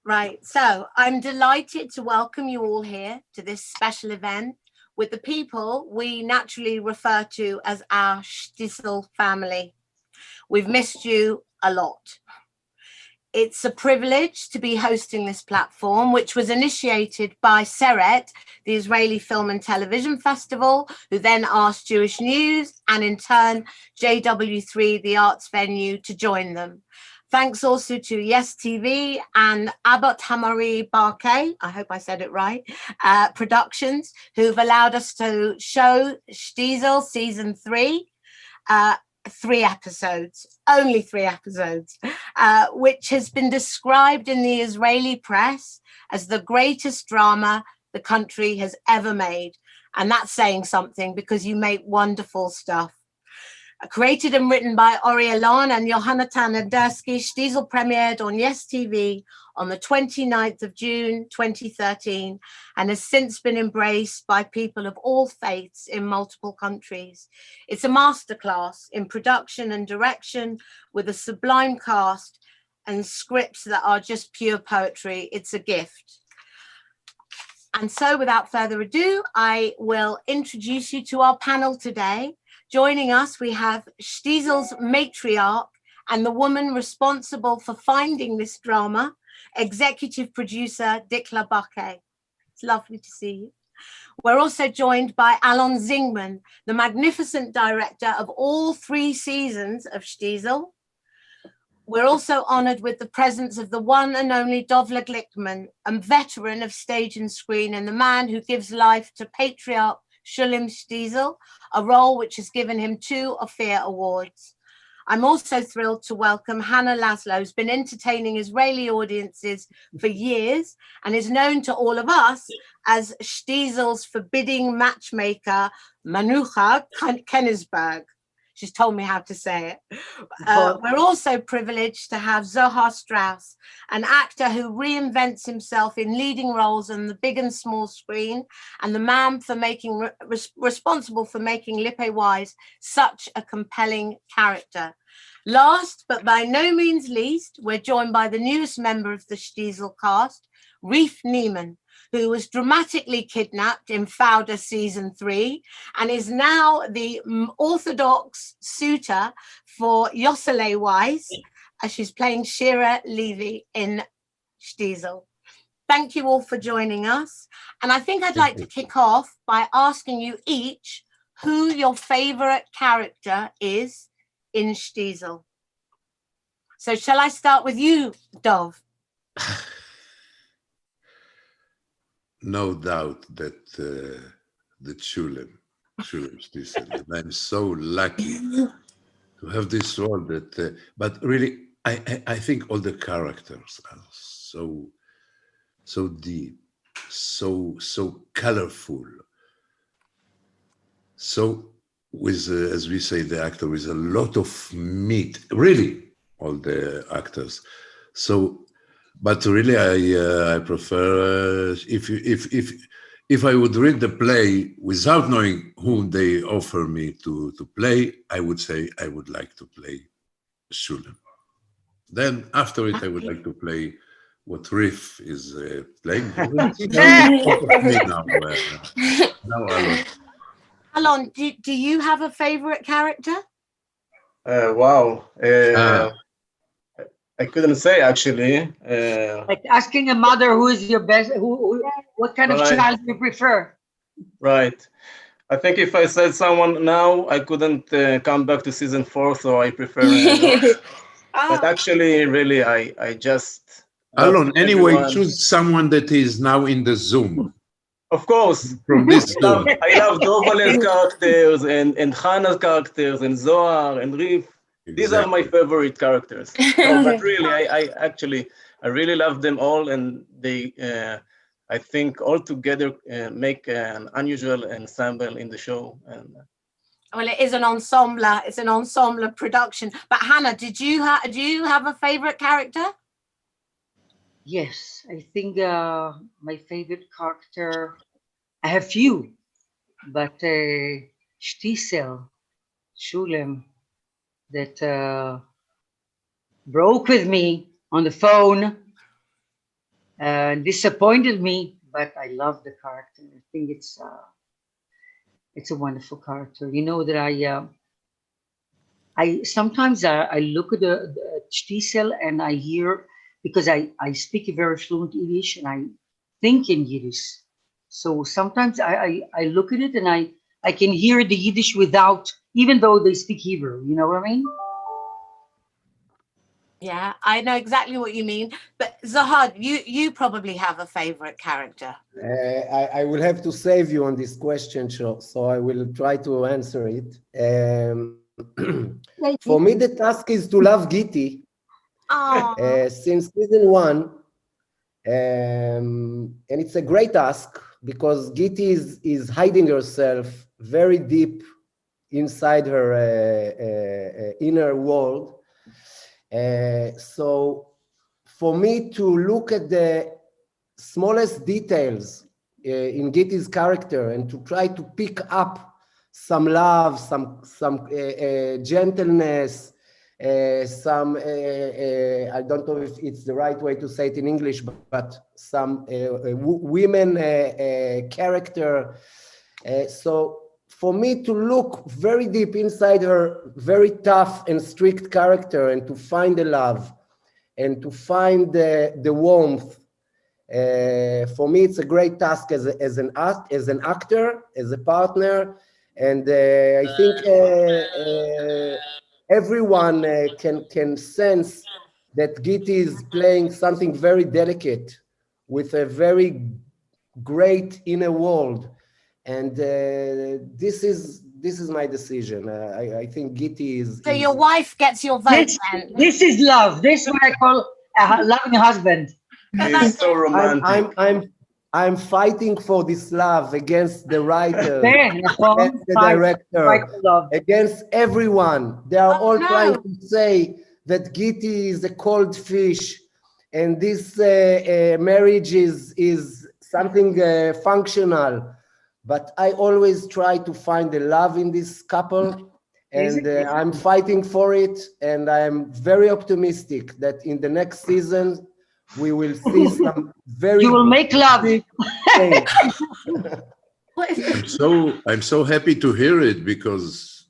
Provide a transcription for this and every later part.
Right. So I'm delighted to welcome you all here to this special event with the people we naturally refer to as our Shtisel family. We've missed you a lot. It's a privilege to be hosting this platform, which was initiated by Seret, the Israeli Film and Television Festival, who then asked Jewish News and in turn JW3, the arts venue, to join them. Thanks also to Yes TV and Abbot Hamari Barkai, I hope I said it right, Productions, who've allowed us to show Shtisel season 3. 3 episodes, only 3 episodes, which has been described in the Israeli press as the greatest drama the country has ever made. And that's saying something because you make wonderful stuff. Created and written by Ori Alon and Yohanatan Andersky, Shtisel premiered on Yes TV on the 29th of June, 2013, and has since been embraced by people of all faiths in multiple countries. It's a masterclass in production and direction with a sublime cast and scripts that are just pure poetry. It's a gift. And so without further ado, I will introduce you to our panel today. Joining us, we have Shtisel's matriarch and the woman responsible for finding this drama, executive producer Dikla Barkai. It's lovely to see you. We're also joined by Alon Zingman, the magnificent director of all 3 seasons of Shtisel. We're also honored with the presence of the one and only Dovla Glickman, a veteran of stage and screen and the man who gives life to patriarch Shulem Shtisel, a role which has given him 2 Ophir Awards. I'm also thrilled to welcome Hana Laslo, who's been entertaining Israeli audiences for years and is known to all of us as Shtisel's forbidding matchmaker, Manucha Kennisberg. She's told me how to say it. We're also privileged to have Zohar Strauss, an actor who reinvents himself in leading roles on the big and small screen, and the man for making responsible for making Lippe Wise such a compelling character. Last, but by no means least, we're joined by the newest member of the Shtisel cast, Reef Neeman, who was dramatically kidnapped in Fauda season 3 and is now the orthodox suitor for Yossele Weiss, as she's playing Shira Levy in Shtisel. Thank you all for joining us. And I think I'd like to kick off by asking you each who your favorite character is in Shtisel. So shall I start with you, Dov? No doubt that Shulem Shtisel, and I'm so lucky to have this role. That, but really, I think all the characters are so deep, so colorful. So with, as we say, the actor with a lot of meat. Really, all the actors. So. But really, I prefer if I would read the play without knowing whom they offer me to play, I would say I would like to play Shulem. Then after it, I would like to play what Reef is playing. Now, Alon. Alon, do you have a favorite character? Wow. I couldn't say actually. Like asking a mother who is your best, what kind of child do you prefer? Right. I think if I said someone now, I couldn't come back to season 4, so I prefer. But actually, really, I just. Alon, anyway, choose someone that is now in the Zoom. Of course. From this Zoom. I love Dovale's characters and Hana's characters and Zohar and Reef. Exactly. These are my favorite characters. No, but really, I really love them all, and they, I think, all together make an unusual ensemble in the show. And well, it is an ensemble. It's an ensemble production. But Hana, do you have a favorite character? Yes, I think my favorite character. I have few, but Shtisel, Shulem, that broke with me on the phone disappointed me, but I love the character. I think it's a wonderful character. You know that I sometimes I look at the Shtisel and I hear, because I speak a very fluent Yiddish and I think in Yiddish. So sometimes I look at it and I can hear the Yiddish without, even though they speak Hebrew. You know what I mean? Yeah, I know exactly what you mean. But Zohar, you probably have a favorite character. I will have to save you on this question, so I will try to answer it. For me, the task is to love Giti since season 1. And it's a great task because Giti is hiding herself very deep inside her inner world. So for me to look at the smallest details in Giti's character and to try to pick up some love, some gentleness, some I don't know if it's the right way to say it in English, but some women character. So for me to look very deep inside her very tough and strict character and to find the love and to find the warmth, for me it's a great task as an actor, as a partner, and I think everyone can sense that Giti is playing something very delicate with a very great inner world, and this is my decision. I think Giti is. So your wife gets your vote. This is love. This is what I call a loving husband. He's so romantic. I'm fighting for this love against the writer, against the director, against everyone. They are all trying to say that Giti is a cold fish, and this marriage is something functional. But I always try to find the love in this couple, and I'm fighting for it. And I'm very optimistic that in the next season, we will see some very. You will make love. I'm so happy to hear it because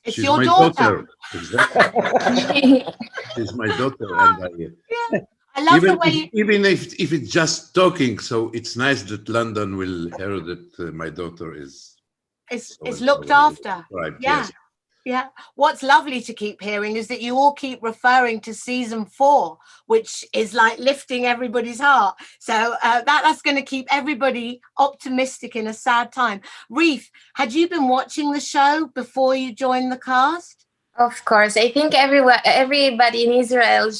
it's she's your my daughter. Exactly. She's my daughter, and I love the way even if it's just talking. So it's nice that London will hear that my daughter is looked after. Right. Yeah. Yes. Yeah. What's lovely to keep hearing is that you all keep referring to season 4, which is like lifting everybody's heart. So that's going to keep everybody optimistic in a sad time. Reef, had you been watching the show before you joined the cast? Of course. I think everybody in Israel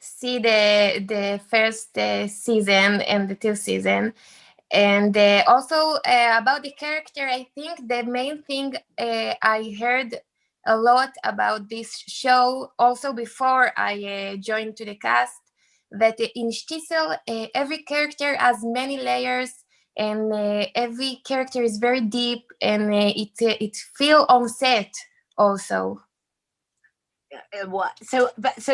see the first season and the 2 season. And also about the character, I think the main thing I heard a lot about this show also before I joined to the cast, that in Shtisel, every character has many layers, and every character is very deep, and it feels on set also. So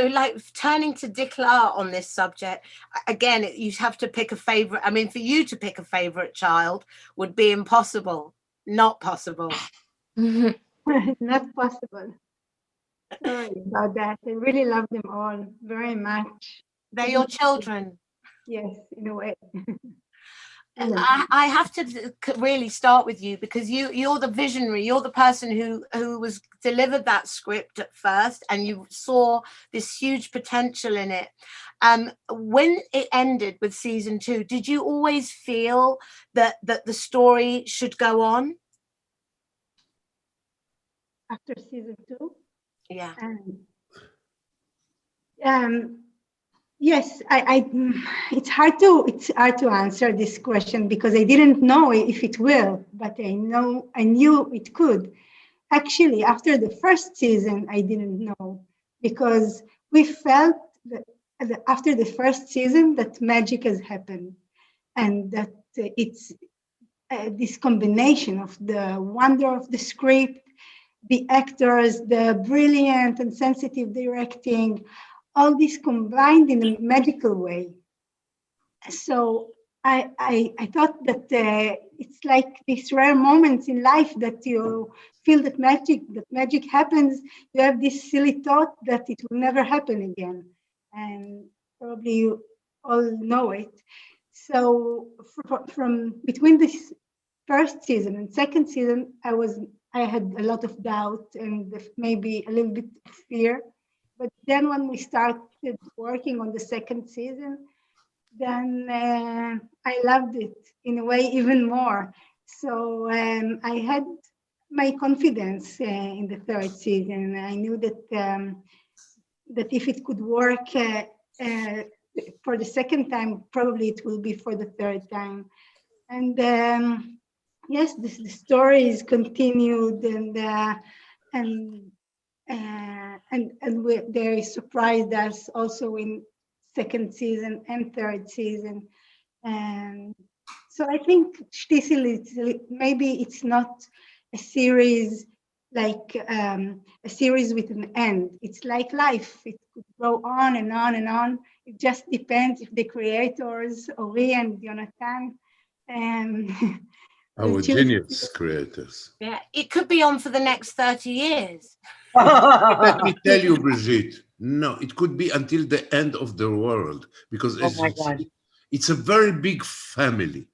like turning to Dikla on this subject again, you have to pick a favorite. I mean, for you to pick a favorite child would be impossible. Not possible. Not possible. Sorry about that. I really love them all very much. They're your children. Yes, in a way. I have to really start with you because you're the visionary. You're the person who was delivered that script at first, and you saw this huge potential in it. When it ended with season 2, did you always feel that the story should go on? After season 2? Yeah. Yes, it's hard to answer this question because I didn't know if it will, but I knew it could. Actually, after the first season, I didn't know because we felt that after the first season that magic has happened, and that it's this combination of the wonder of the script, the actors, the brilliant and sensitive directing, all this combined in a magical way. so I thought that it's like these rare moments in life that you feel that magic happens. You have this silly thought that it will never happen again, and probably you all know it. So from between this first season and second season, I had a lot of doubt and maybe a little bit of fear. But then when we started working on the second season, then I loved it in a way even more. So I had my confidence in the third season. I knew that if it could work for the second time, probably it will be for the third time. And yes, the story is continued, and they surprised us also in second season and third season. And so I think Shtisel, maybe it's not a series like a series with an end. It's like life. It could go on and on and on. It just depends if the creators, Ori and Jonathan, Our genius creators. Yeah, it could be on for the next 30 years. Let me tell you, Brigitte, no, it could be until the end of the world, because it's a very big family.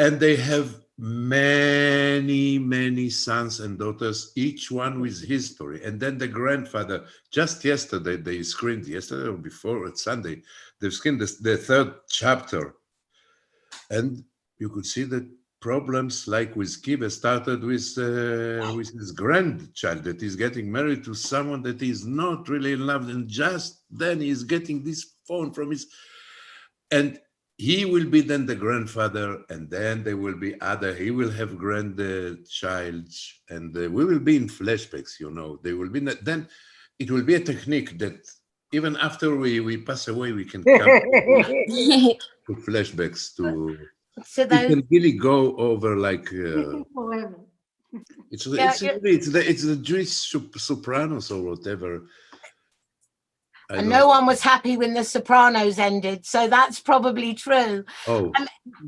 And they have many, many sons and daughters, each one with his story. And then the grandfather, just yesterday, they screened, yesterday or before, at Sunday, they screened the third chapter. And you could see that problems like with Kiva started with his grandchild that is getting married to someone that is not really in love, and just then he's getting this phone from his, and he will be then the grandfather, and then there will be he will have grandchild, and we will be in flashbacks, you know, they will be, then it will be a technique that even after we pass away, we can come to flashbacks to. So it can really go over like it's the Jewish Sopranos or whatever. And no one was happy when The Sopranos ended, so that's probably true. Oh,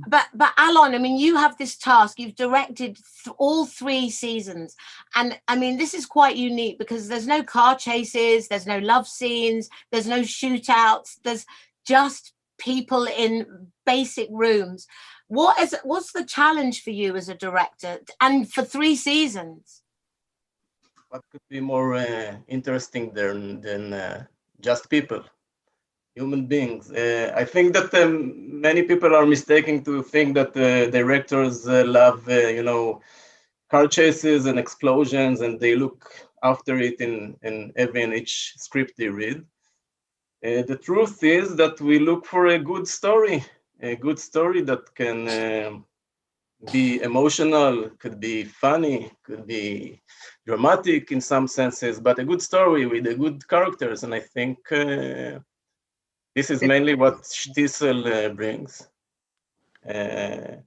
but Alon, I mean, you have this task. You've directed all 3 seasons, and I mean, this is quite unique because there's no car chases, there's no love scenes, there's no shootouts. There's just people in basic rooms. What's the challenge for you as a director, and for 3 seasons? What could be more interesting than just people, human beings? I think that many people are mistaken to think that directors love, you know, car chases and explosions, and they look after it in each script they read. The truth is that we look for a good story that can be emotional, could be funny, could be dramatic in some senses, but a good story with a good characters. And I think this is mainly what Shtisel brings. And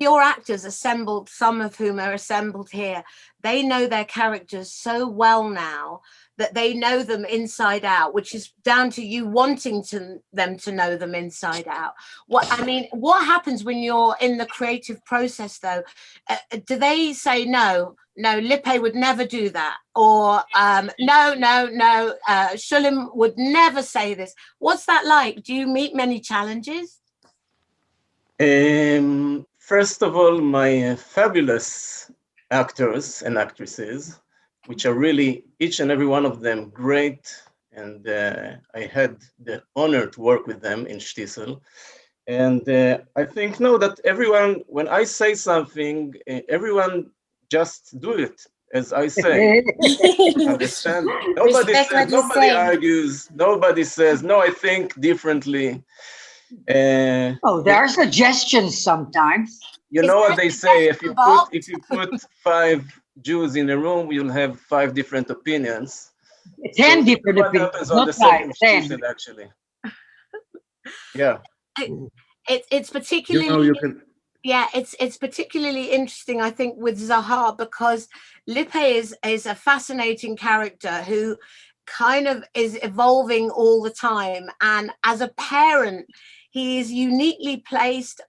your actors assembled, some of whom are assembled here, they know their characters so well now that they know them inside out, which is down to you wanting them to know them inside out. What happens when you're in the creative process, though? Do they say, no, Lippe would never do that? Or no, Shulem would never say this. What's that like? Do you meet many challenges? First of all, my fabulous actors and actresses, which are really, each and every one of them, great. And I had the honor to work with them in Shtisel. And I think, that everyone, when I say something, everyone just do it as I say. Understand? Nobody argues. Nobody says, no, I think differently. There are suggestions sometimes. You know what they say, if you put 5 Jews in a room, you'll have 5 different opinions. 10 different opinions. Happens on the second season, actually. Yeah. It's particularly, you can. Yeah, it's particularly interesting, I think, with Zohar, because Lippe is a fascinating character who kind of is evolving all the time. And as a parent, he is uniquely placed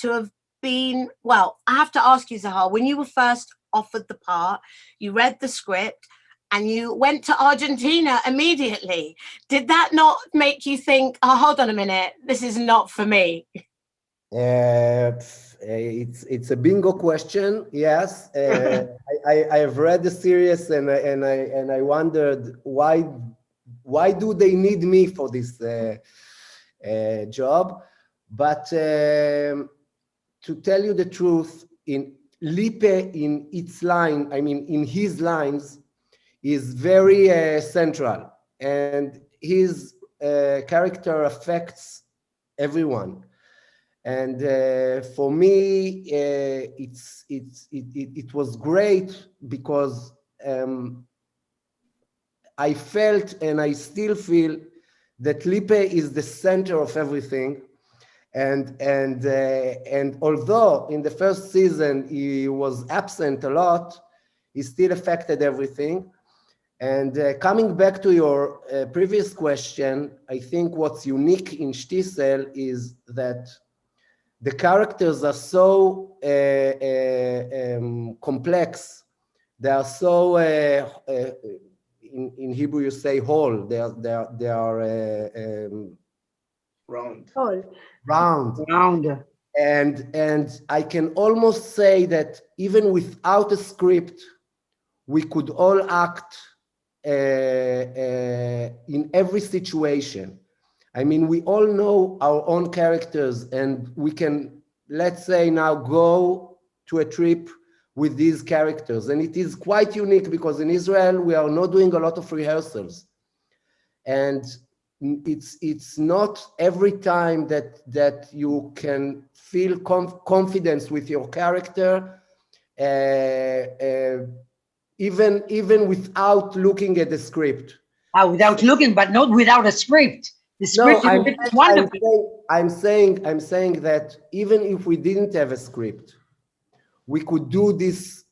to have been, well, I have to ask you, Zohar, when you were first offered the part, you read the script and you went to Argentina immediately. Did that not make you think, oh, hold on a minute, this is not for me? It's a bingo question. Yes, I have read the series and I wondered why do they need me for this job? But to tell you the truth, in Lipe, in its line, I mean in his lines, is very central, and his character affects everyone. And for me, it was great because I felt and I still feel that Lipe is the center of everything. And although in the first season he was absent a lot, he still affected everything. And coming back to your previous question, I think what's unique in Shtisel is that the characters are so complex. They are so in Hebrew you say whole. They are Round. round. And I can almost say that even without a script, we could all act in every situation. I mean, we all know our own characters, and we can, let's say now, go to a trip with these characters. And it is quite unique because in Israel, we are not doing a lot of rehearsals. And it's not every time that you can feel confidence with your character, even without looking at the script. Without looking, but not without a script. The script is wonderful. I'm saying that even if we didn't have a script, we could do this.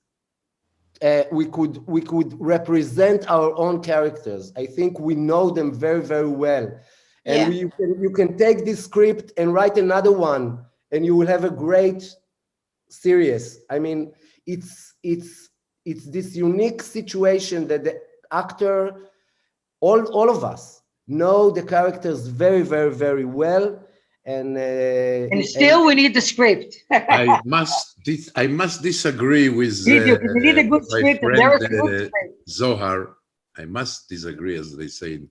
We could represent our own characters. I think we know them very, very well, and you can take this script and write another one, and you will have a great series. I mean, it's this unique situation that the actor, all of us, know the characters very, very, very well, and still we need the script. I must disagree with we need a good script. my There is friend a good script. Zohar. I must disagree, as they say,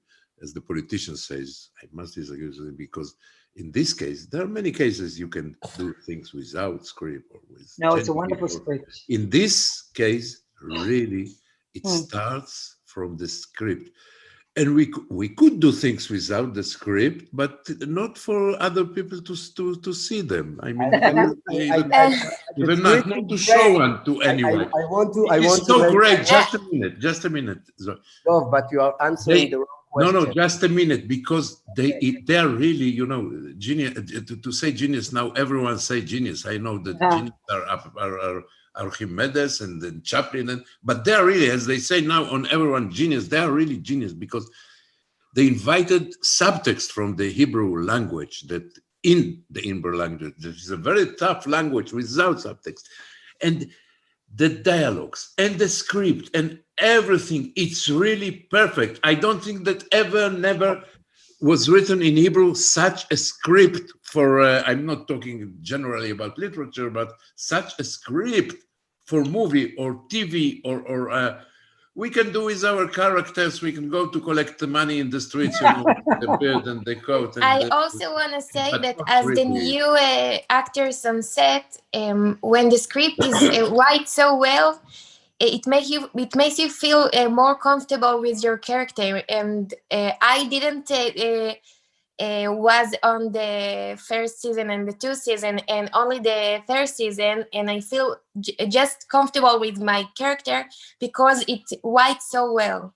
as the politician says. I must disagree with him because in this case, there are many cases you can do things without script or with. No, it's a wonderful script. In this case, really, it starts from the script. And we could do things without the script, but not for other people to see them. I mean, even not to show one to anyone. It's so great. Just a minute. No, but you are answering the wrong question. No, just a minute, because they are really, genius. To say genius now, everyone say genius. I know that genius are Archimedes and then Chaplin, but they are really, as they say now on everyone, genius. They are really genius because they invited subtext from the Hebrew language, that in the Hebrew language, that is a very tough language without subtext, and the dialogues and the script and everything, it's really perfect. I don't think that never was written in Hebrew such a script for, I'm not talking generally about literature, but such a script for movie or TV or we can do with our characters, we can go to collect the money in the streets, the beard and the coat. And I also want to say that as the new actors on set, when the script is write so well, it makes you feel more comfortable with your character. And I didn't was on the first season and the 2 season and only the 3rd season, and I feel just comfortable with my character because it writes so well.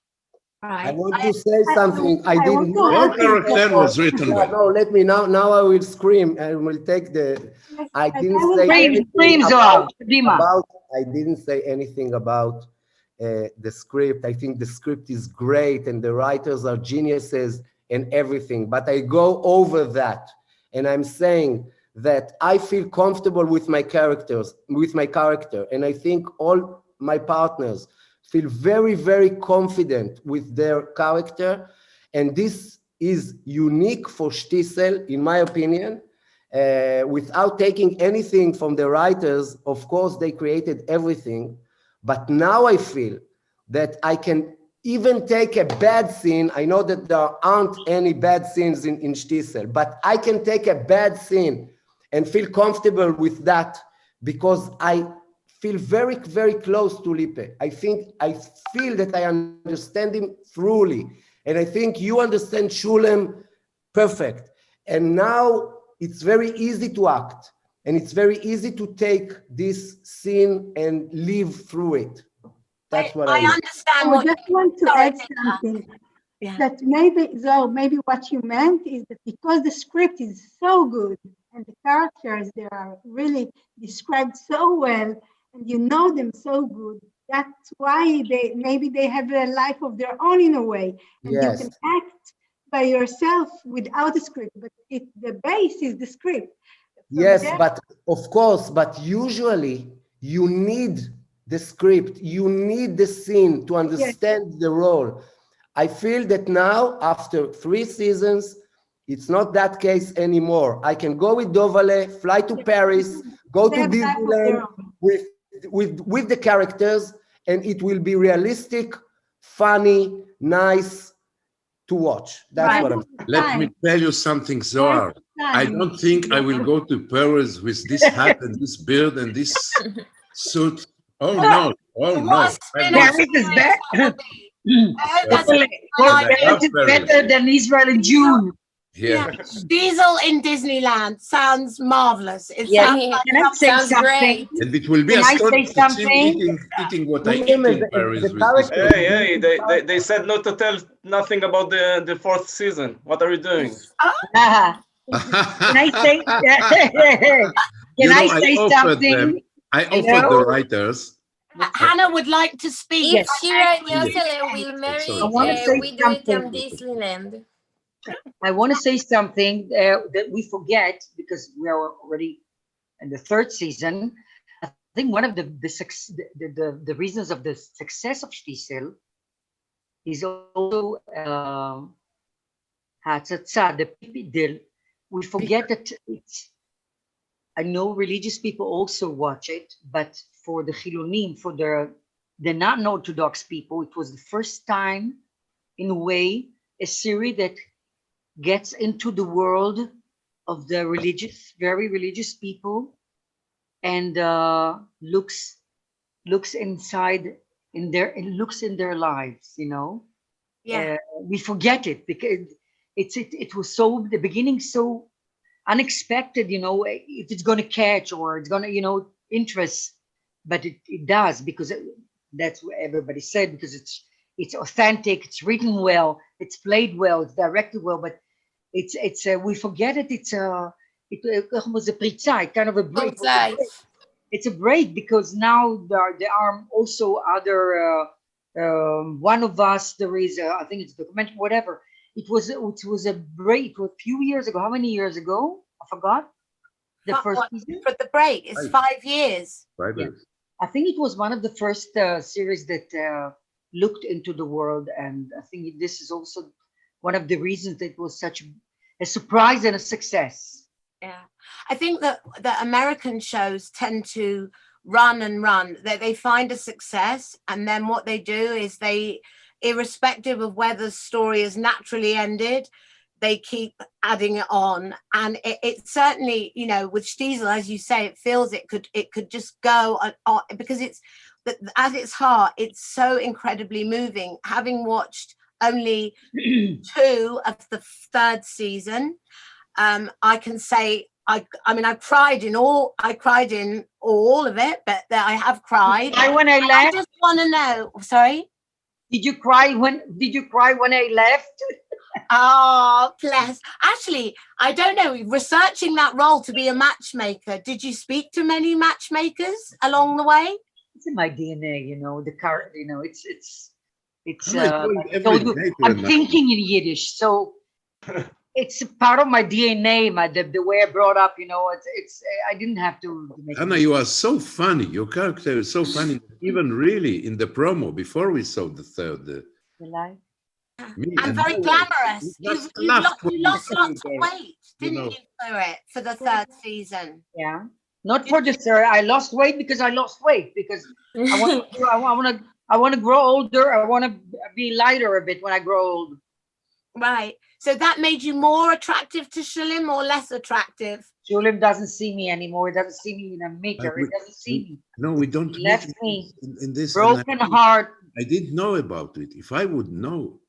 Right. I want to say something. I didn't know. Your character was written well. No, let me now I will scream and will take the. I didn't say Scream, anything Zohar. I didn't say anything about the script. I think the script is great and the writers are geniuses and everything, but I go over that and I'm saying that I feel comfortable with my character, and I think all my partners feel very, very confident with their character, and this is unique for Shtisel, in my opinion. Without taking anything from the writers, of course, they created everything, but now I feel that I can even take a bad scene. I know that there aren't any bad scenes in Shtisel, but I can take a bad scene and feel comfortable with that because I feel very, very close to Lipe. I feel that I understand him truly. And I think you understand Shulem perfect. And now it's very easy to act. And it's very easy to take this scene and live through it. That's what I understand. I just want to add something. Yeah. That maybe what you meant is that because the script is so good and the characters, they are really described so well and you know them so good, that's why they have a life of their own in a way. And you can act by yourself without a script, but the base is the script. So yes, but of course, but usually you need the script, you need the scene to understand the role. I feel that now, after 3 seasons, it's not that case anymore. I can go with Dovale, fly to Paris, go to Disneyland with the characters, and it will be realistic, funny, nice to watch. That's what I'm saying. Let me tell you something, Zohar. I don't think I will go to Paris with this hat and this beard and this suit. Oh no! Oh no! Paris is better. Paris is better than Israel in June. Yeah. Diesel in Disneyland sounds marvelous. It sounds great. And it will be a story to see eating what I eat in Paris. Hey, they said not to tell nothing about the 4th season. What are you doing? Can I say? Can I say something? I offered the writers. Hannah would like to speak. If Shira and Laszlo will marry, we do it in Disneyland. I want to say something that we forget because we are already in the 3rd season. I think one of the reasons of the success of Shtisel is also we forget that it's. I know religious people also watch it, but for the Chilonim, for the non-Orthodox people, it was the first time, in a way, a series that gets into the world of the very religious people, and looks inside in their lives. You know, we forget it because it was so the beginning so unexpected. You know, if it's going to catch or it's going to interest, but it does because that's what everybody said because it's authentic, it's written well, it's played well, it's directed well, but it's we forget it. It was a pritza, kind of a break. It's a break because now there are also other. One of us, there is I think it's a documentary, whatever. It was a break. It was a few years ago. How many years ago? I forgot. The first season. For the break, it's 5 years. 5 years. I think it was one of the first series that looked into the world, and I think this is also one of the reasons that it was such a surprise and a success. Yeah, I think that the American shows tend to run and run. They find a success, and then what they do is they, irrespective of whether the story is naturally ended, they keep adding it on. And it certainly, with Shtisel, as you say, it feels it could just go on because it's at its heart, it's so incredibly moving. Having watched only 2 of the 3rd season, I can say I cried in all of it, but I have cried. When I left, I just want to know. Sorry, did you cry when I left? Oh, bless. Actually, I don't know. Researching that role to be a matchmaker, did you speak to many matchmakers along the way? It's in my DNA, you know, the car, you know, it's every I told you, day I'm to thinking in Yiddish, so it's a part of my DNA, the way I brought up, you know, it's I didn't have to make Hana, you are so funny. Your character is so funny. Even really in the promo before we saw the third. the lie. Me And very no, glamorous. You just laughed when lost you lots said of that, weight, you didn't know. you, for it, for the third season? Yeah, not for the third. I lost weight because I lost weight because I want to grow older. I want to be lighter a bit when I grow old. Right. So that made you more attractive to Shulem or less attractive? Shulem doesn't see me anymore. He doesn't see me in a meter. He doesn't see me. No, we don't He left me in this. And broken heart. I didn't know about it. If I would know,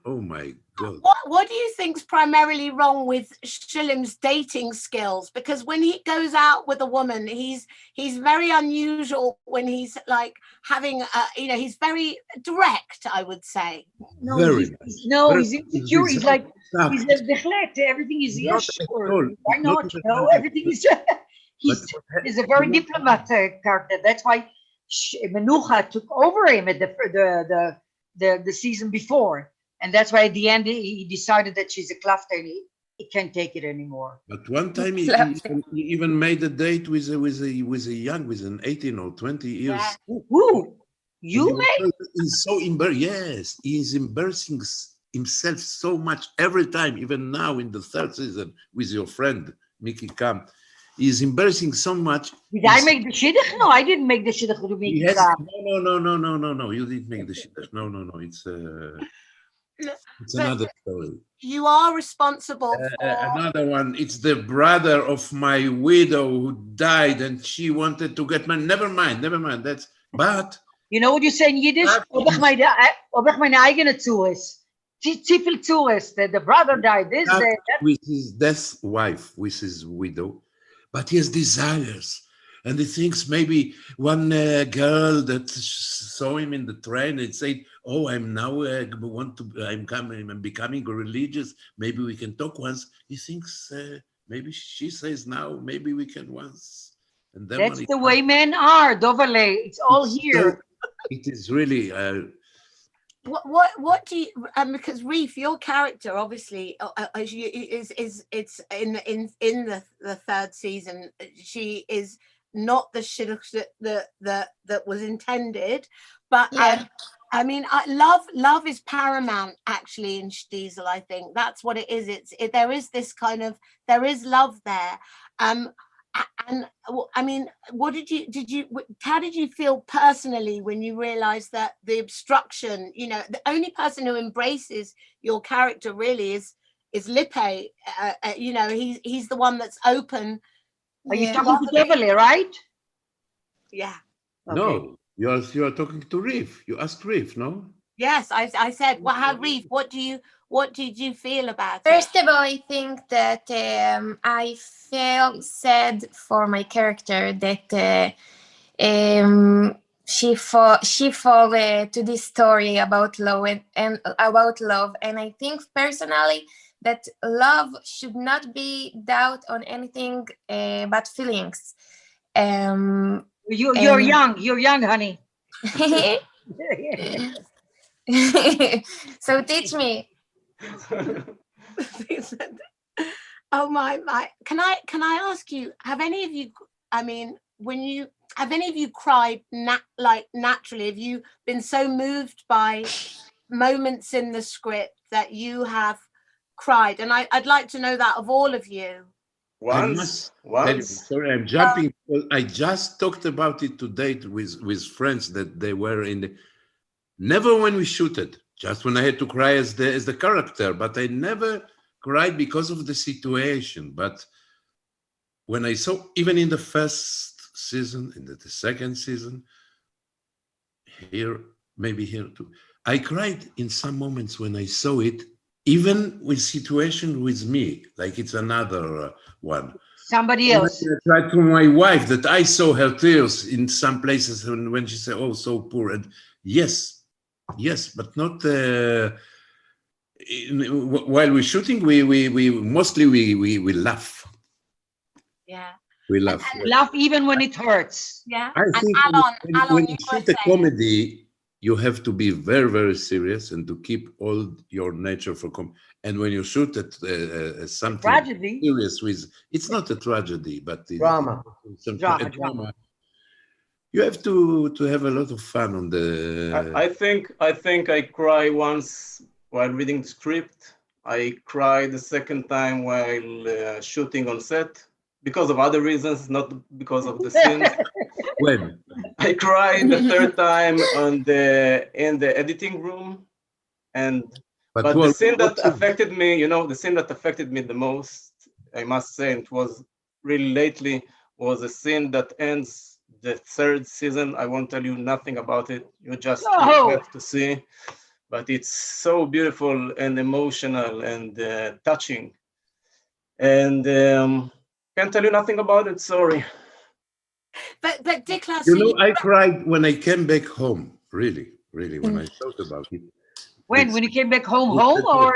oh my God. What do you think's primarily wrong with Shulem's dating skills? Because when he goes out with a woman, he's very unusual when he's like having you know, he's very direct, I would say. No, Very he's insecure. He's like, he's a dechlete. Everything is yes, sure. Why not? You know, everything is. He's a very diplomatic character. That's why Menucha took over him at the season before, and that's why at the end he decided that she's a klafter and he can't take it anymore. But one time he even made a date with an 18 or 20 years. Yeah. Who? You made? He's so yes, he's embarrassing himself so much every time, even now in the third season with your friend Mickey Camp. He's embarrassing so much. Did I make the shidduch? No, I didn't make the shidduch to Mickey Camp. No, you didn't make the shidduch. No, it's another story. You are responsible for another one. It's the brother of my widow who died, and she wanted to get money. Never mind. That's but. You know what you say in Yiddish? Ob ich meine eigene Zuhis. Tifel Zuhis. The brother died. With his death wife, with his widow, but he has desires. And he thinks maybe one girl that saw him in the train and said, "Oh, I'm now I'm becoming religious. Maybe we can talk once." He thinks maybe she says now, maybe we can once. And then that's the way men are, Dovale. It's all here. It is really. What do you? Because Reef, your character obviously is it's in the third season. She is not the shidduch that was intended, but yeah. I mean, love is paramount actually in Shtisel. I think that's what it is. There is this kind of, there is love there. And I mean, how did you feel personally when you realized that the obstruction, you know, the only person who embraces your character really is Lippe. You know, he's the one that's open. Are you talking to Beverly, right? Yeah. Okay. No, you are talking to Reef. You asked Reef, no? Yes, I said, well, how Reef? What did you feel about it? First of all, I think that I felt sad for my character that she fall to this story about love and about love, and I think personally that love should not be doubt on anything but feelings. You're young, honey. So teach me. Oh my! Can I ask you? Have any of you? I mean, have any of you cried naturally? Have you been so moved by moments in the script that you have cried? And I'd like to know that of all of you. Once. Sorry, I'm jumping. I just talked about it today with friends that they were in. Never when we shooted. Just when I had to cry as the character, but I never cried because of the situation. But when I saw, even in the first season, in the second season, maybe here too, I cried in some moments when I saw it, even with situation with me, like it's another one. Somebody else. I tried to my wife that I saw her tears in some places when she said, "Oh, so poor." And yes, but not while we're shooting. We mostly we laugh. Yeah. We laugh. Laugh even when it hurts. Yeah. I And think Alon, when you you were shoot a saying. comedy, you have to be very, very serious and to keep all your nature for and when you shoot at something Tragedy. serious with, it's not a tragedy, but Drama. drama. You have to have a lot of fun on the. I think I cry once while reading the script. I cried the second time while shooting on set because of other reasons, not because of the scenes. When? I cried the third time in the editing room, but the scene that affected me, the scene that affected me the most, I must say, it was really lately, was a scene that ends the third season. I won't tell you nothing about it. You just have to see. But it's so beautiful and emotional and touching. And can't tell you nothing about it. Sorry. But Dikla, I cried when I came back home. Really, when I thought about it. When you came back home, or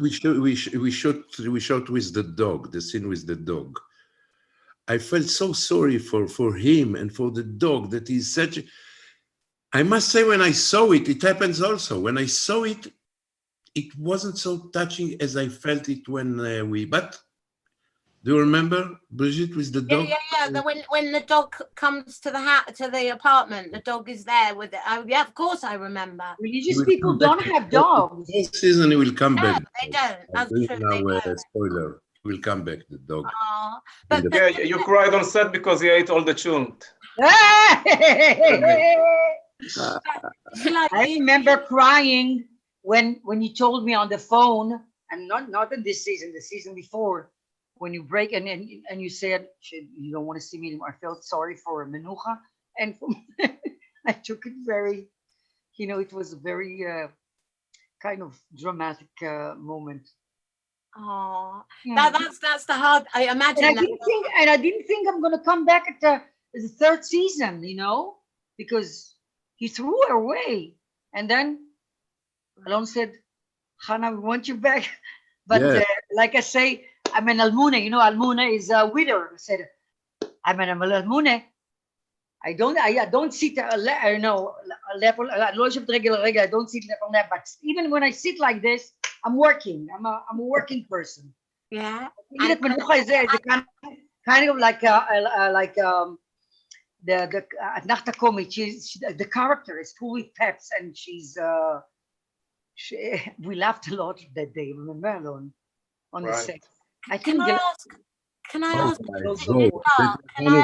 we shot with the dog, the scene with the dog. I felt so sorry for him and for the dog that he's such. I must say, when I saw it, it happens also. When I saw it, it wasn't so touching as I felt it when But do you remember, Brigitte, with the dog? Yeah. When the dog comes to the apartment, the dog is there with it. Yeah, of course I remember. Religious people don't have dogs. Next season he will come back. They don't. That's true. Now, they don't. Spoiler. He will come back, the dog. But yeah, you cried on set because he ate all the chunt. I remember crying when you told me on the phone, and not in this season, the season before, when you break and you said you don't want to see me anymore. I felt sorry for Menucha, and I took it very, it was a very kind of dramatic moment. Oh, yeah. That's the hard. I imagine. And I didn't think I'm going to come back at the third season, because he threw her away, and then Alon said, "Hana, we want you back." But like I say, I'm an almune. Almune is a widow. I said, I'm an almune. I don't sit. I don't sit. But even when I sit like this, I'm working. I'm a working person. Yeah. And Menucha is there. Kind of like the Nachta comic. The character is full with peps, and we laughed a lot that day. Remember, Alon, on the set. Can I ask? One of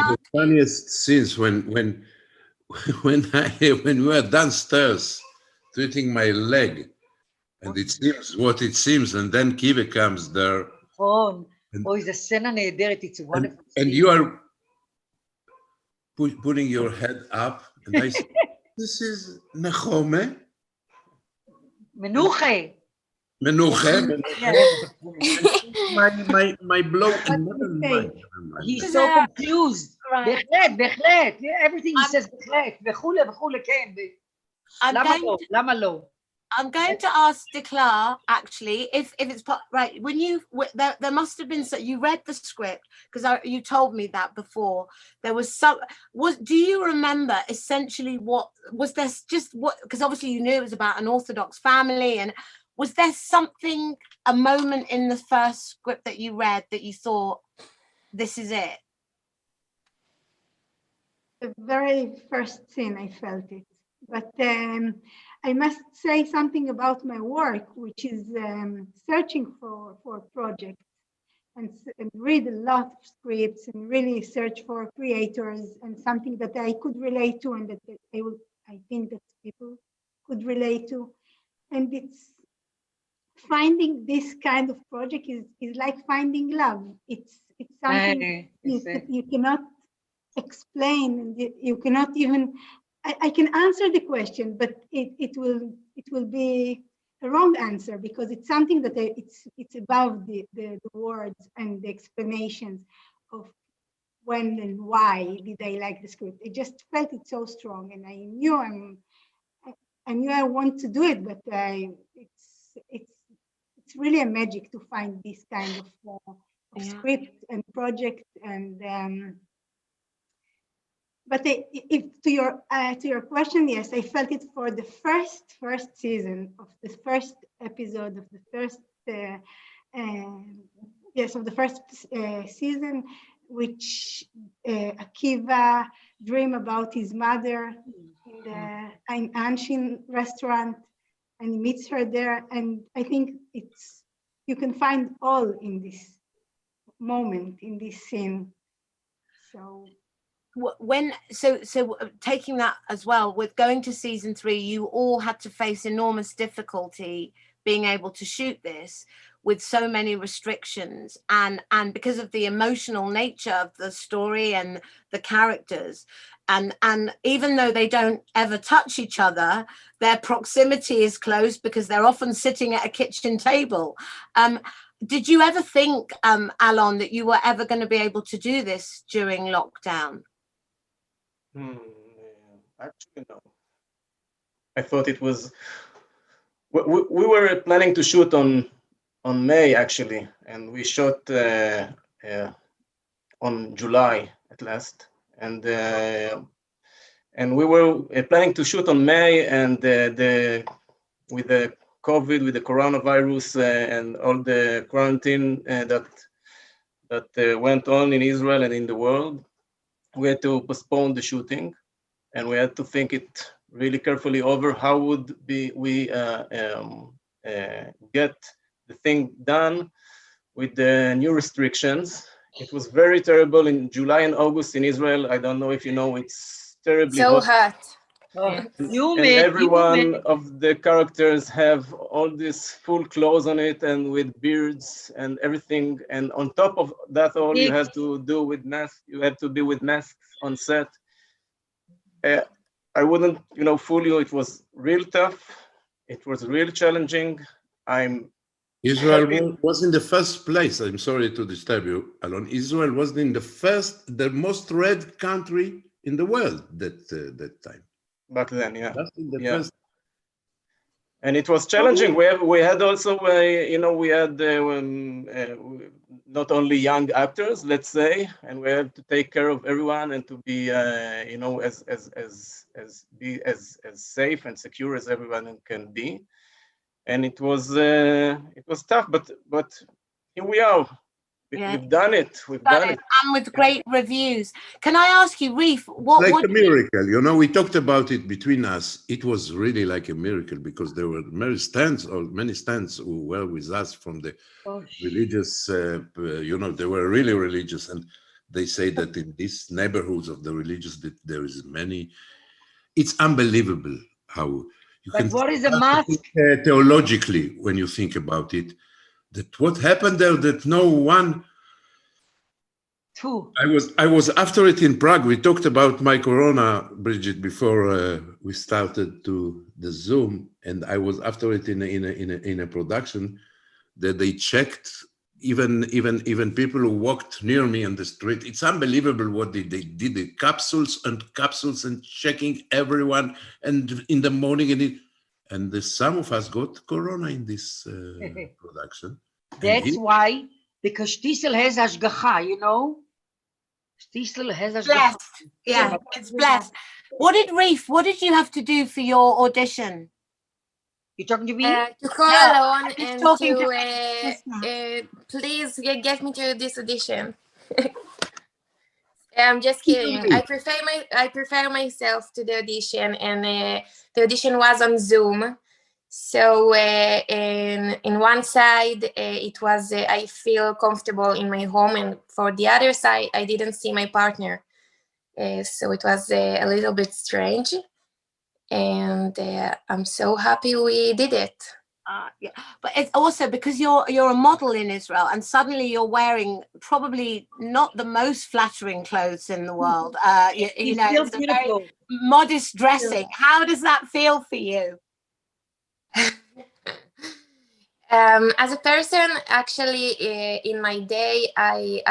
the funniest scenes when we were downstairs treating my leg, and it seems what it seems, and then Kiva comes there. It's a scena nehederet. It's a wonderful scene. And you are putting your head up, and I said, "This is Nachome." Menuche. My blow. He's so confused. בהחלט. Everything he says, בהחלט. וכולי, כן. למה לא? I'm going to ask Dikla, actually, if it's right. When there must have been, you read the script, because you told me that before. There was do you remember essentially what was there? Because obviously you knew it was about an Orthodox family, and was there something, a moment in the first script that you read that you thought, this is it? The very first scene, I felt it. But I must say something about my work, which is searching for projects and read a lot of scripts and really search for creators and something that I could relate to and that I think that people could relate to. And it's finding this kind of project is like finding love. It's something you cannot explain, and you cannot even. I can answer the question, but it will be a wrong answer because it's something that it's above the words and the explanations of when and why did I like the script. I just felt it so strong, and I knew I want to do it, but it's really a magic to find this kind of script and project. And but if to your question, yes, I felt it for the first season of the first episode of the first of the first season, which Akiva dream about his mother in the Ein Anshin restaurant, and he meets her there. And I think you can find all in this moment, in this scene. So taking that as well, with going to season 3, you all had to face enormous difficulty being able to shoot this with so many restrictions, and because of the emotional nature of the story and the characters, and even though they don't ever touch each other, their proximity is close because they're often sitting at a kitchen table. Did you ever think, Alon, that you were ever going to be able to do this during lockdown? Actually, no. I thought it was. We were planning to shoot on May, actually, and we shot on July at last, and we were planning to shoot on May, and with the COVID, with the coronavirus and all the quarantine that went on in Israel and in the world, we had to postpone the shooting, and we had to think it really carefully over how would we get the thing done with the new restrictions. It was very terrible in July and August in Israel. I don't know if you know, it's terribly So hot. hot. And every one of the characters have all this full clothes on it and with beards and everything. And on top of that, all you had to do with masks. You had to be with masks on set. I wouldn't, fool you. It was real tough. It was real challenging. Israel was in the first place. I'm sorry to disturb you, Alon. Israel was in the most read country in the world that time. Back then, yeah. Just in the first. And it was challenging. We had also, we had not only young actors, let's say, and we had to take care of everyone and to be, as safe and secure as everyone can be. And it was tough, but here we are. We've done it. We've done it. And with great reviews. Can I ask you, Reef, what a miracle. We talked about it between us. It was really like a miracle because there were many stands who were with us from the religious, they were really religious. And they say that in these neighborhoods of the religious, that there is many. It's unbelievable how you can. What is a mask? Theologically, when you think about it, that what happened there, that no one. I was after it in Prague. We talked about my corona, Brigit, before we started to the Zoom, and I was after it in a production that they checked even people who walked near me on the street. It's unbelievable what they did. The capsules and checking everyone, and in the morning and some of us got corona in this production. That's why, because Shtisel has Ashgacha, Shtisel has Ashgacha. Blessed. Yeah, it's blessed. What did you have to do for your audition? You talking to me? To call Alon and to please get me to this audition. I'm just kidding. I prefer myself to the audition, and the audition was on Zoom. So in one side, it was I feel comfortable in my home, and for the other side, I didn't see my partner. So it was a little bit strange, and I'm so happy we did it. Yeah, but it's also because you're a model in Israel, and suddenly you're wearing probably not the most flattering clothes in the world. It's a very modest dressing. How does that feel for you? As a person, actually, in my day, I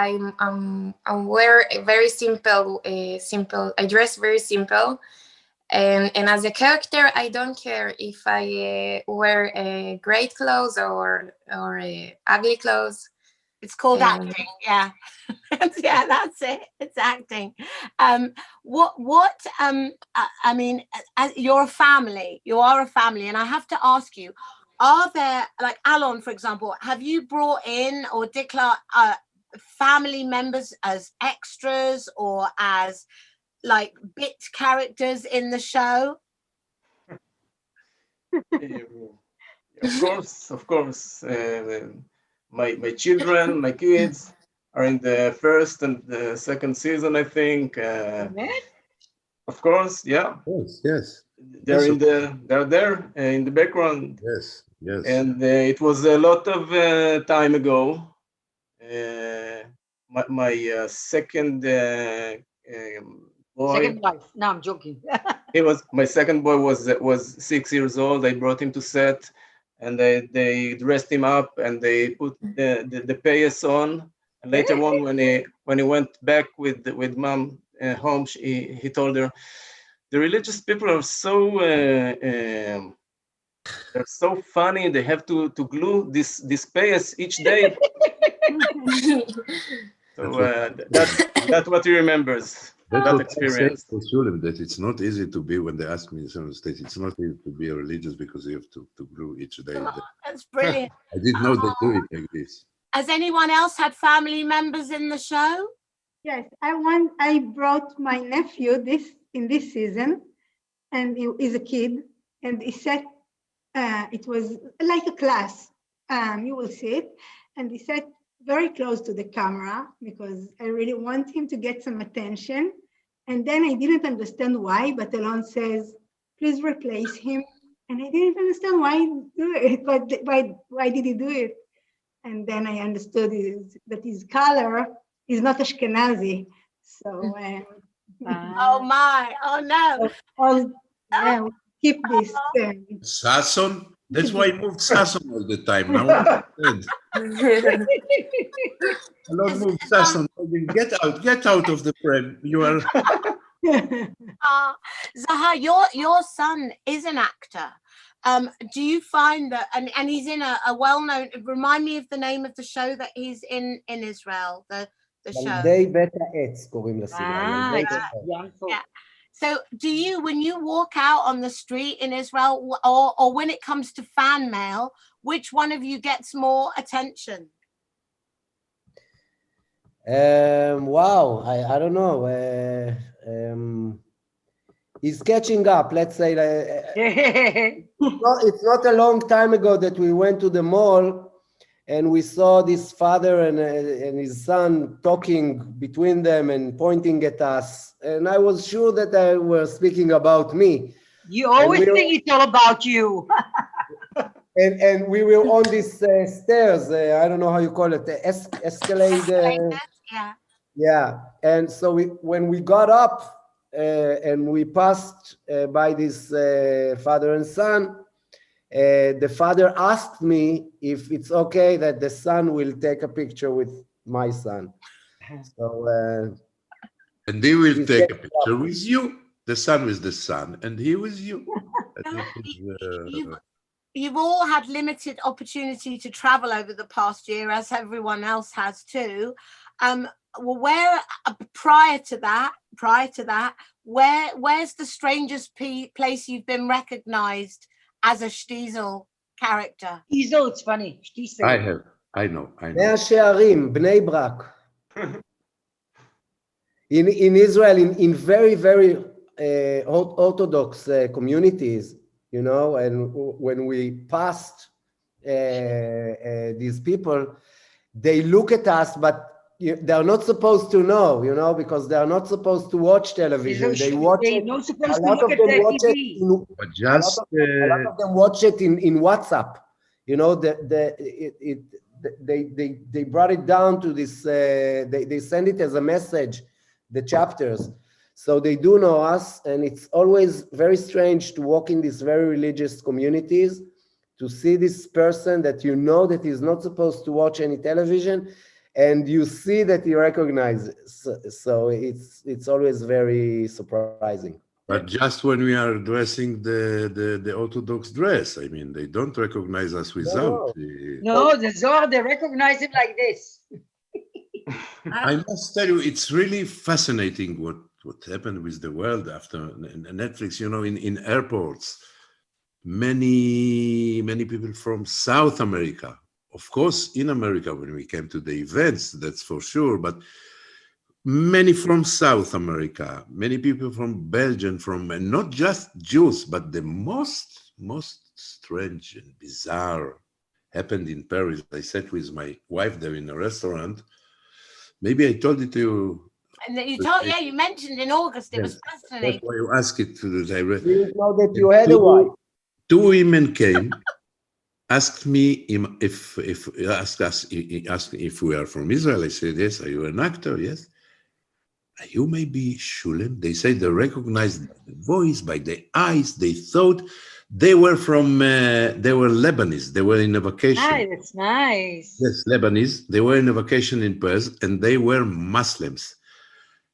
wear a very simple. I dress very simple, and as a character, I don't care if I wear great clothes or ugly clothes. It's called Yeah. acting. Yeah. Yeah, that's it. It's acting. I mean, as you're a family, you are a family, and I have to ask you, are there, like Alon, for example, have you brought in, or Dikla, family members as extras or as like bit characters in the show? Of course. My children, my kids are in the first and the second season, I think. Of course, yeah. Yes. They're there in the background. Yes. And it was a lot of time ago. My second boy. Second wife. No, I'm joking. My second boy was 6 years old. I brought him to set, and they dressed him up and they put the payas on. And later on, when he went back with mom home, he told her, the religious people are so they're so funny. They have to glue this payas each day. So that's what he remembers. That experience. For Shulem, that it's not easy to be, when they ask me in some states, it's not easy to be a religious because you have to glue each day. Oh, that's brilliant. I didn't know they do it like this. Has anyone else had family members in the show? Yes, I brought my nephew in this season, and he is a kid, and he sat. It was like a class. You will see it, and he sat very close to the camera because I really want him to get some attention. And then I didn't understand why, but Alon says, "Please replace him," and I didn't understand why he do it. But why did he do it? And then I understood that his color is not Ashkenazi. So, Oh my! Oh no! Yeah, we'll keep this. Sasson? That's why he moved Sasson all the time. Now I understand. Alon moved Sasson. Get out of the frame. You are. Zohar, your son is an actor. Do you find that, and he's in a well-known, remind me of the name of the show that he's in Israel, the show. ילדי בית העץ קוראים לסדרה. Yeah. So do you, when you walk out on the street in Israel, or when it comes to fan mail, which one of you gets more attention? Wow, I don't know. He's catching up, let's say. It's not a long time ago that we went to the mall and we saw this father and his son talking between them and pointing at us. And I was sure that they were speaking about me. You always think it's all about you. And we were on these stairs. I don't know how you call it, the escalator. Yeah. And so when we got up, and we passed by this father and son, the father asked me if it's okay that the son will take a picture with my son. So, and he will take a picture with you, the son with the son, and he with you. You've all had limited opportunity to travel over the past year, as everyone else has too. Well, where prior to that, where's the strangest place you've been recognized as a Shtisel character? Shtisel, it's funny. Shtisel. I know. מאה שערים, בני ברק. In Israel, in very, very Orthodox communities, you know, and when we passed these people, they look at us, but they're not supposed to know, you know, because they're not supposed to watch television. They watch it. They're not supposed a to lot look of at them the watch TV. it. A lot of them watch it in WhatsApp. You know, they brought it down to this. They send it as a message, the chapters. So they do know us, and it's always very strange to walk in these very religious communities to see this person that you know that he's not supposed to watch any television, and you see that he recognizes. So it's always very surprising. But just when we are dressing the Orthodox dress, I mean, they don't recognize us without. No, the Zohar, they recognize him like this. I must tell you, it's really fascinating what happened with the world after Netflix. You know, in airports, many people from South America, of course, in America when we came to the events, that's for sure, but many from South America, many people from Belgium, from not just Jews, but the most strange and bizarre happened in Paris. I sat with my wife there in a restaurant. Maybe I told it to you. And you told, yeah, you mentioned in August. It was fascinating. That's why you asked it to the direct. We didn't know that you had a wife. Two women came, asked me if we are from Israel. I said yes. Are you an actor? Yes. You may be Shulem. They say they recognized by the voice, by the eyes. They thought they were from. They were Lebanese. They were in a vacation. Nice, that's nice. Yes, Lebanese. They were in a vacation in Paris, and they were Muslims.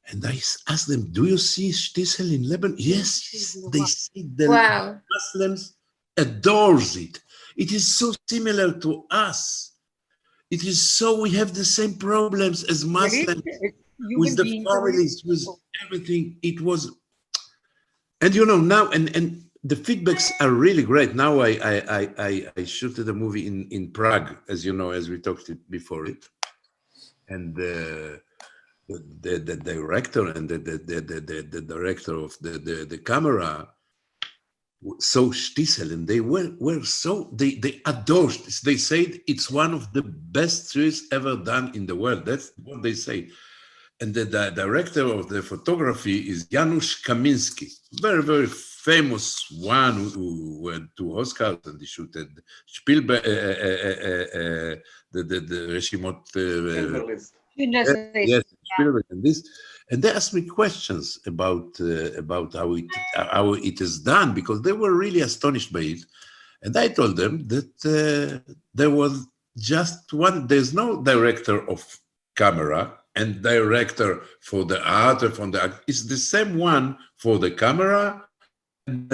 And I asked them, "Do you see Shtisel in Lebanon?" Yes, they say the Muslims adores it. It is so similar to us. It is so we have the same problems as Muslims with the families, with everything. It was, and you know now, and the feedbacks are really great. Now I shooted a movie in Prague, as you know, as we talked before it, and the director and the director of the camera, so Shtisel, and they were so they adored this. They said it's one of the best series ever done in the world. That's what they say. And the director of the photography is Janusz Kaminski, very famous one who went to Oscars and he shooted Spielberg, the Reshimot. Yes, Spielberg and this. And they asked me questions about how it is done, because they were really astonished by it. And I told them that there was just one. There's no director of camera and director for the art or from the act. It's the same one for the camera and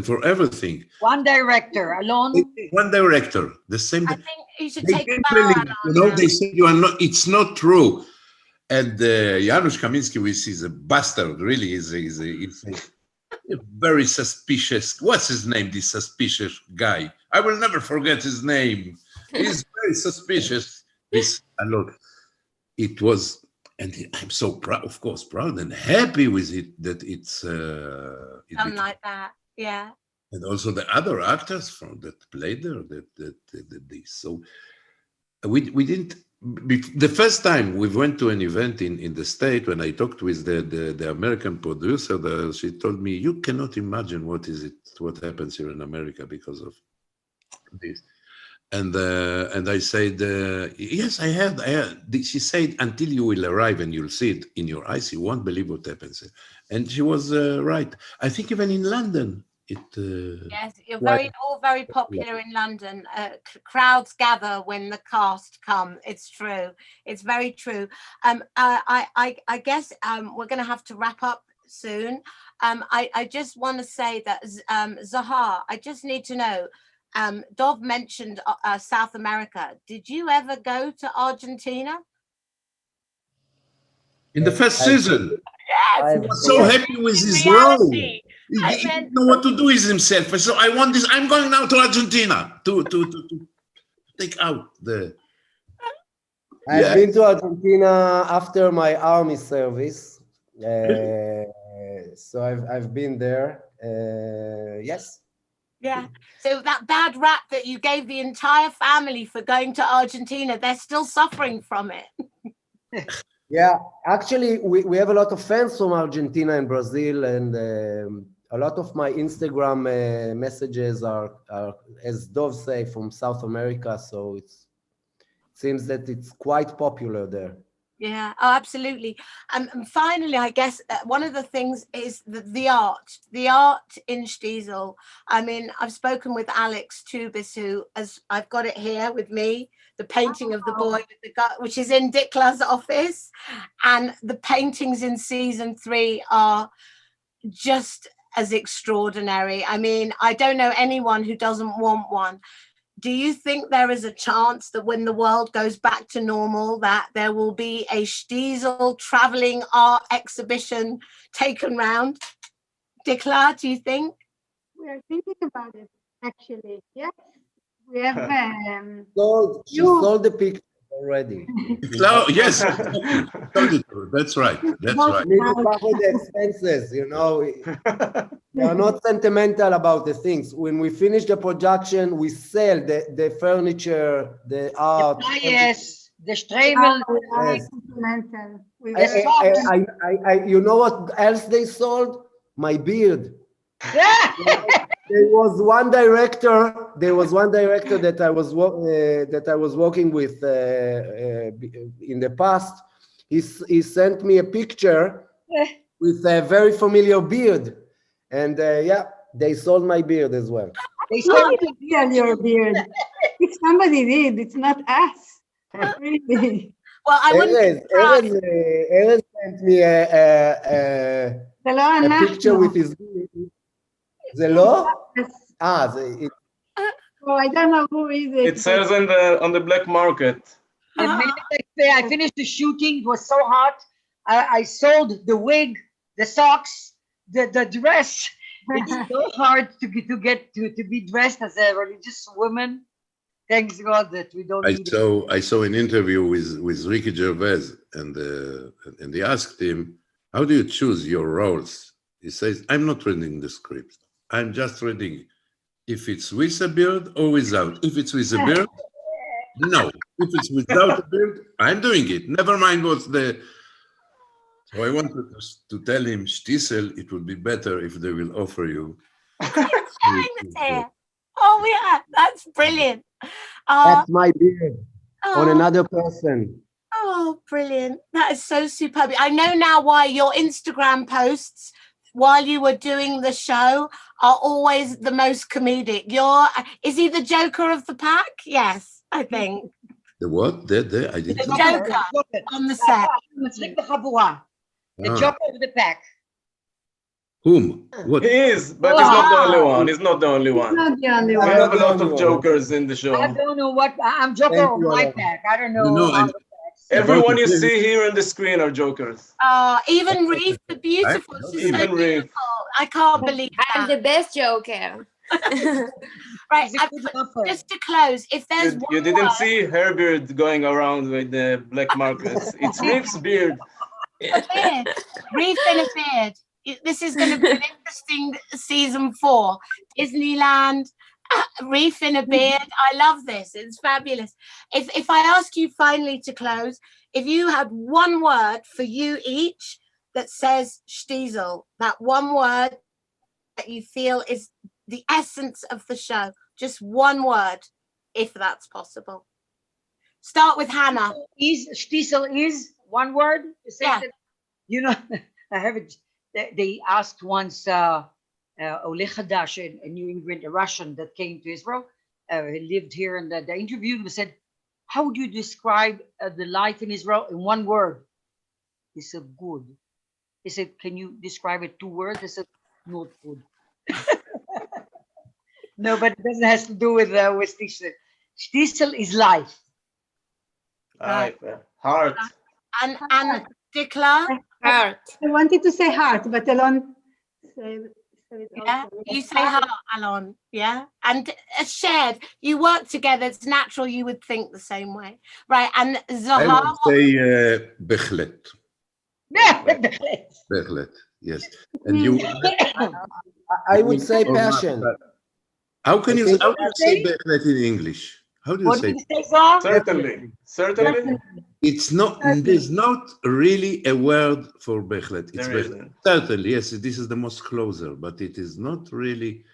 for everything. One director, Alon. One director, the same. I think you should they take a believe, bow, you know, they said you are not. It's not true. And Janusz Kaminski, which is a bastard, really is a very suspicious. What's his name? This suspicious guy. I will never forget his name. He's very suspicious. This Alon. It was. And I'm so proud, of course, proud and happy with it that it's something like that, yeah. And also the other actors that played there, so we didn't. The first time we went to an event in the state, when I talked with the American producer, she told me, "You cannot imagine what happens here in America because of this." And I said, yes, I have. She said, until you will arrive and you'll see it in your eyes, you won't believe what happens. And she was right. I think even in London, yes, you're all very popular in London. Crowds gather when the cast come. It's true. It's very true. I guess we're going to have to wrap up soon. I just want to say that Zohar, I just need to know. Dov mentioned South America. Did you ever go to Argentina? In the first season. Yes. He was so happy with his role. He didn't know what to do with himself. So I want this. I'm going now to Argentina to take out the. I've been to Argentina after my army service. So I've been there. Yes. Yeah. So that bad rap that you gave the entire family for going to Argentina, they're still suffering from it. Yeah, actually, we have a lot of fans from Argentina and Brazil, and a lot of my Instagram messages are, as Dov say, from South America. So it seems that it's quite popular there. Yeah, oh, absolutely. And finally, I guess one of the things is the art in Shtisel. I mean, I've spoken with Alex Tubis, who, as I've got it here with me, the painting of the boy with the gut, which is in Dikla's office, and the paintings in season 3 are just as extraordinary. I mean, I don't know anyone who doesn't want one. Do you think there is a chance that when the world goes back to normal, that there will be a Shtisel traveling art exhibition taken round? Dikla, do you think? We are thinking about it, actually. Yes, we have. She sold the picture already. So, yes, that's right. That's right. We need to cover the expenses, you know. We are not sentimental about the things. When we finish the production, we sell the furniture, the art. Yes, the Streimel. Yes. Sentimental. You know what else they sold? My beard. There was one director that I was working with in the past. He sent me a picture with a very familiar beard, and they sold my beard as well. They sold your beard. If somebody did, it's not us. Really. Well, I wouldn't. Erez sent me a picture with his beard. The law? Oh, I don't know who is it. It sells on the black market. The minute I finished the shooting, it was so hot. I sold the wig, the socks, the dress. It's so hard to be dressed as a religious woman. Thanks God that we don't. I saw an interview with Ricky Gervais, and they asked him, "How do you choose your roles?" He says, "I'm not reading the script. I'm just reading if it's with a beard or without. If it's with a beard, no. If it's without a beard, I'm doing it. Never mind what's the." So I wanted to tell him, Shtisel, it would be better if they will offer you. Oh, yeah, that's brilliant. That's my beard on another person. Oh, brilliant. That is so superb. I know now why your Instagram posts while you were doing the show are always the most comedic. Is he the Joker of the pack? Yes, I think. The what? I didn't. The Joker on the set. The Joker of the pack. Whom? What? He is, but he's not the only one. He's not the only one. Not the only We one. have a lot of jokers in the show. I don't know what I'm Joker of my pack. I don't know. No, Everyone you see here on the screen are jokers. Even Reef, the beautiful. She's Even so Reef. beautiful. I can't believe I'm that. the best Joker. Right, just to close, if there's You didn't see her beard going around with the black markets. It's Reef's beard. a beard, Reef in a beard. This is going to be an interesting season 4. Disneyland, Reef in a beard. I love this. It's fabulous. If I ask you finally to close, if you had one word for you each that says Shtisel, that one word that you feel is the essence of the show, just one word, if that's possible. Start with Hana. Shtisel is one word. Yeah. You know, I have it. They asked once Ole Chadash, a new immigrant, a Russian that came to Israel, he lived here, and they interviewed him and said, "How would you describe the life in Israel in one word?" He said, "Good." He said, "Can you describe it 2 words?" I said, "Not good." No, but it doesn't have to do with Shtisel. Shtisel is life. Heart. And Dikla? Heart. I wanted to say heart, but Alon said it Yeah, also. you say heart, Alon. Yeah, and shared. You work together. It's natural you would think the same way, right? And I Zohar. would say Behlet. Behlet. Yes. And you? I would say passion. How can you say Behlet in English? How do you What say? did you say, Zohar? Certainly. It's not. There's not really a word for Behlet. It's There Behlet. isn't. Certainly, yes. This is the most closer, but it is not really.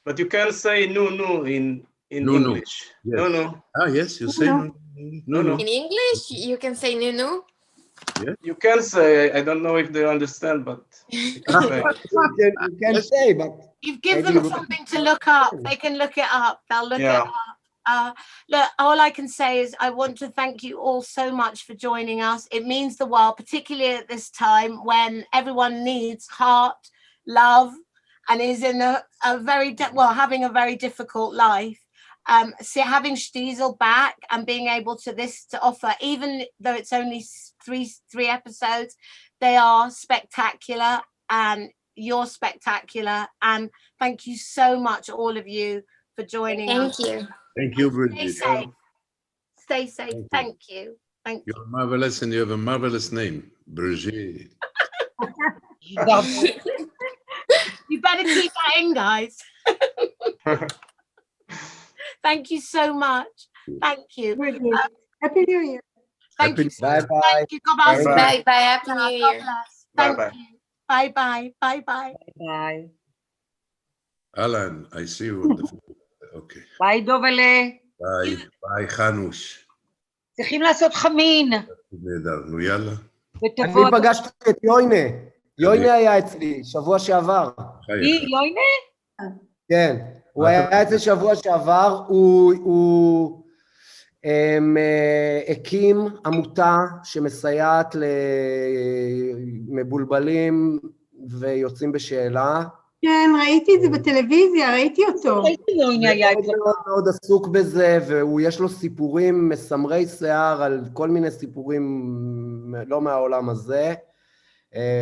But you can say no in No, English. Yes. No. Ah, yes. You say no. No. In English, you can say nunu. You can say, I don't know if they understand, but you can say. You can say, but You've given maybe them something to look up. They can look it up. They'll look it up. Look, all I can say is I want to thank you all so much for joining us. It means the world, particularly at this time when everyone needs heart, love, and is in a very, having a very difficult life. So having Shtisel back and being able to offer, even though it's only three episodes, they are spectacular, and you're spectacular. And thank you so much, all of you, for joining us. Thank you. Thank you, Brigit. Stay safe. Thank you. You're marvelous, and you have a marvelous name, Brigit. You better keep that in, guys. Thank you so much. Thank you. Happy New Year. Thank you. bye bye. Thank you. God bless. Bye bye. Happy New Year. Thank Bye-bye. you. Bye-bye. Bye-bye. Bye. Alan, I see you on the phone. Okay. ביי דובלה. ביי, ביי חנוש. צריכים לעשות חמין. נהדר, נו יאללה. אני פגשתי את יוינה. יוינה היה אצלי שבוע שעבר. יוינה? כן, הוא היה אצלי שבוע שעבר, הוא הקים עמותה שמסייעת למבולבלים ויוצאים בשאלה. כן, ראיתי את זה בטלוויזיה, ראיתי אותו. הוא מאוד עסוק בזה, ויש לו סיפורים מסמרי שיער על כל מיני סיפורים לא מהעולם הזה.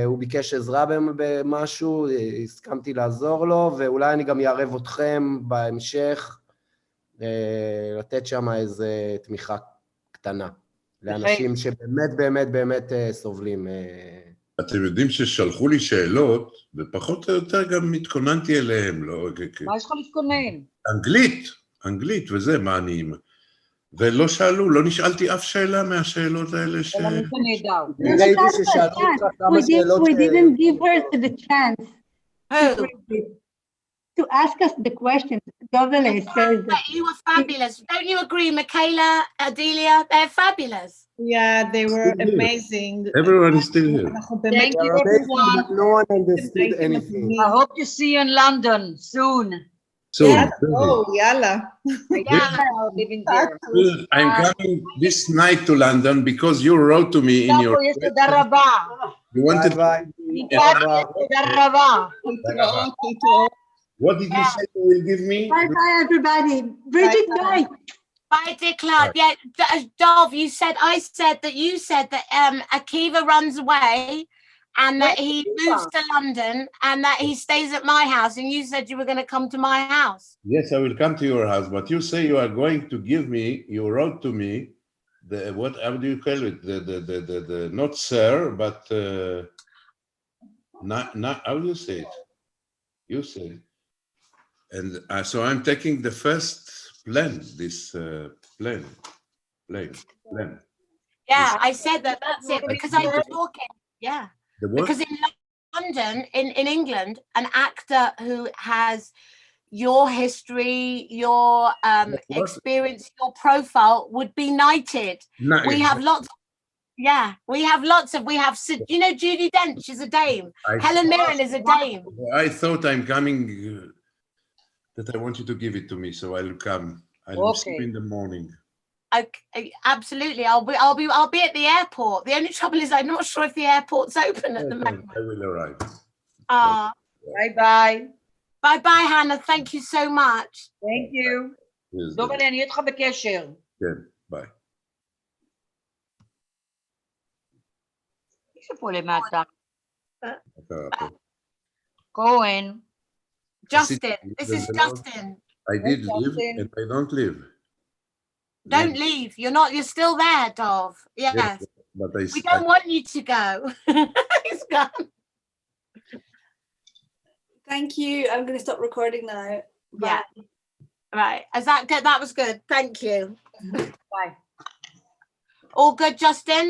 הוא ביקש עזרה במשהו, הסכמתי לעזור לו, ואולי אני גם יערב אתכם בהמשך, לתת שם איזה תמיכה קטנה, לאנשים שבאמת באמת באמת סובלים. אתם יודעים ששלחו לי שאלות, ופחות או יותר גם התכוננתי אליהם, לא? מה יש לך להתכונן? אנגלית, וזה, מה אני... ולא שאלו, לא נשאלתי אף שאלה מהשאלות האלה ש... אבל אני נהדר. ראיתי ששאלו אותך כמה שאלות We didn't give her the chance to ask us the questions. Dovele says that you were fabulous. Don't you agree, Michaela, Adelia? They're fabulous. Yeah, they were amazing. Everyone is still here. Thank you, everyone. No one understood anything. I hope to see you in London soon. Soon. Oh, yalla. Living there. I'm coming this night to London because you wrote to me in your... תודה רבה. You wanted... תודה רבה. What did you say you will give me? bye everybody. Brigit, bye. Bye, Dikla. Yeah, Dov, I said that Akiva runs away and that he moves to London and that he stays at my house, and you said you were going to come to my house. Yes, I will come to your house, but you say you are going to give me, you wrote to me, what, how do you call it? The not sir, but not, how do you say it? You say it. And so I'm taking the first plan, this plan. Yeah, I said that's it, because I was talking, yeah. Because in London, in England, an actor who has your history, your experience, your profile would be knighted. We have lots. We have, you know, Judi Dench is a dame. Helen Mirren is a dame. I thought I'm coming, that I want you to give it to me, so I'll come. I'll see you in the morning. Okay, absolutely. I'll be at the airport. The only trouble is I'm not sure if the airport's open at the moment. I will arrive. Bye, Hannah. Thank you so much. Thank you. דובלה, אני איתך בקשר. כן, ביי. מישהו פה למטה. כהן. Justin, this is Justin. I did leave and I don't leave. Don't leave. You're still there, Dov. Yes. But we don't want you to go. He's gone. Thank you. I'm going to stop recording now. Bye. Yeah. Right. Is that good? That was good. Thank you. Bye. All good, Justin?